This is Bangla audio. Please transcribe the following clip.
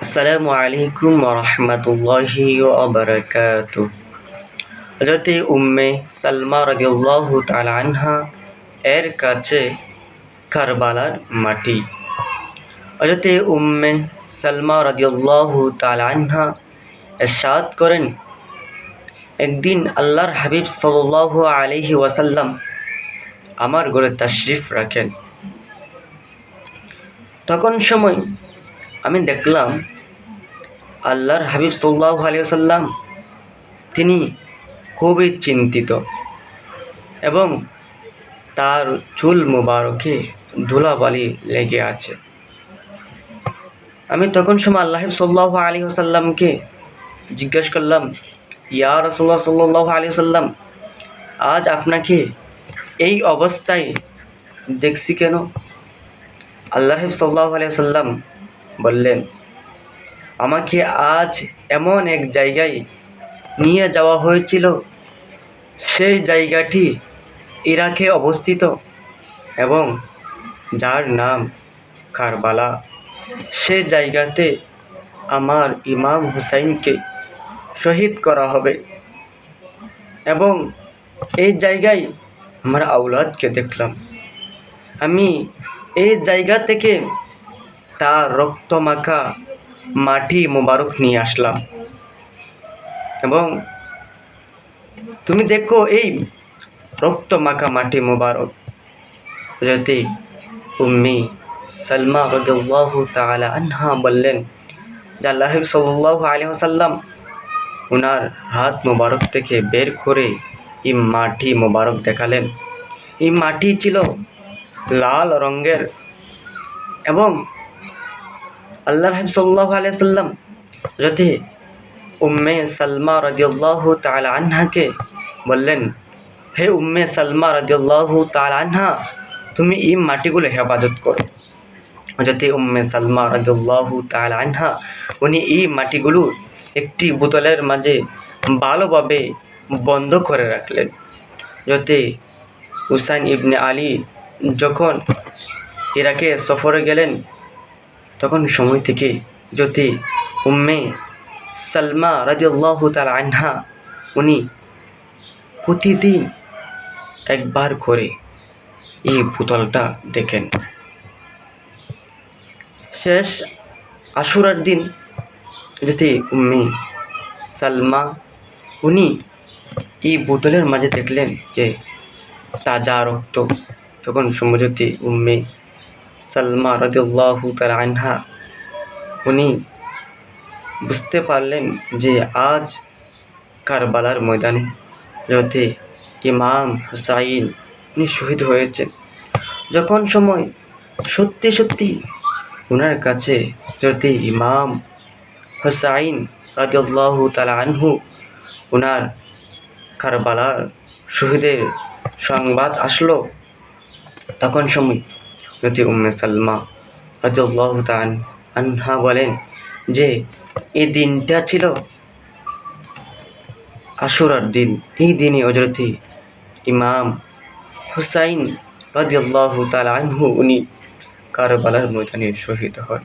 আসসালামু আলাইকুম ওয়া রাহমাতুল্লাহি ওয়া বারাকাতুহু। হযরতে উম্মে সালমা রাদিয়াল্লাহু তাআলা আনহা এর কাছে কারবালার মাটি। হযরতে উম্মে সালমা রাদিয়াল্লাহু তাআলা আনহা ইরশাদ করেন, একদিন আল্লাহর হাবিব সাল্লাল্লাহু আলাইহি ওয়াসাল্লাম আমার ঘরে তাশরিফ রাখেন। তখন সময় আমি দেখলাম আল্লাহর হাবিব সাল্লাল্লাহু আলাইহি ওয়াসাল্লাম তিনি খুবই চিন্তিত এবং তার চুল মোবারকে ধুলাবালি লেগে আছে। আমি তখন সময় আল্লাহ হাবিব সাল্লাল্লাহু আলাইহি ওয়াসাল্লামকে জিজ্ঞাসা করলাম, ইয়া রাসূলুল্লাহ সাল্লাল্লাহু আলাইহি ওয়াসাল্লাম, আজ আপনাকে এই অবস্থায় দেখছি কেন? আল্লাহ হাবিব সাল্লাল্লাহু আলাইহি ওয়াসাল্লাম বললেন, আমাকে আজ এমন এক জায়গায় নিয়ে যাওয়া হয়েছিল, সেই জায়গাটি ইরাকে অবস্থিত এবং যার নাম কারবালা। সেই জায়গাতে আমার ইমাম হুসাইনকে শহীদ করা হবে এবং এই জায়গায় আমার আওলাদকে দেখলাম। আমি এই জায়গা থেকে তার রক্তমাখা মাটি মোবারক নিয়ে আসলাম এবং তুমি দেখো এই রক্তমাখা মাটি মোবারক। হযরতে উম্মি সালমা রাদিয়াল্লাহু তাআলা আনহা বললেন যে আল্লাহ সাল্লাল্লাহু আলাইহি ওয়াসাল্লাম ওনার হাত মোবারক থেকে বের করে এই মাটি মোবারক দেখালেন। এই মাটি ছিল লাল রঙের এবং আল্লাহ সাল্লাল্লাহু আলাইহি ওয়াসাল্লাম হযরতে উম্মে সালমা রাদিয়াল্লাহু তাআলা আনহাকে বললেন, হে উম্মে সালমা রাদিয়াল্লাহু তাআলা আনহা, তুমি এই মাটিগুলো হেফাজত করো। হযরতে উম্মে সালমা রাদিয়াল্লাহু তাআলা আনহা উনি এই মাটিগুলো একটি বোতলের মাঝে ভালোভাবে বন্ধ করে রাখলেন। হযরতে হুসাইন ইবনে আলী যখন ইরাকে সফরে গেলেন, তখন সময় থেকে হযরতে উম্মে সালমা রাদিয়াল্লাহু তাআলা আনহা উনি প্রতিদিন একবার করে এই বোতলটা দেখেন। শেষ আশুরার দিন হযরতে উম্মে সালমা উনি এই বোতলের মাঝে দেখলেন যে তাজা রক্ত। তখন হযরতে উম্মে সালমা রাদিয়াল্লাহু তাআলা আনহা উনি বুঝতে পারলেন যে আজ কারবালার ময়দানে হযরতে ইমাম হুসাইন উনি শহীদ হয়েছেন। যখন সময় সত্যি সত্যি ওনার কাছে হযরতে ইমাম হুসাইন রাদিয়াল্লাহু তাআলা আনহু ওনার কারবালার শহীদের সংবাদ আসলো, তখন সময় হযরতে উম্মে সালমা রাদিয়াল্লাহু তাআলা আনহা বলেন যে এই দিনটা ছিল আশুরার দিন। এই দিনে হযরতে ইমাম হুসাইন রাদিয়াল্লাহু তাআলা আনহু উনি কারবালার ময়দানে শহীদ হন।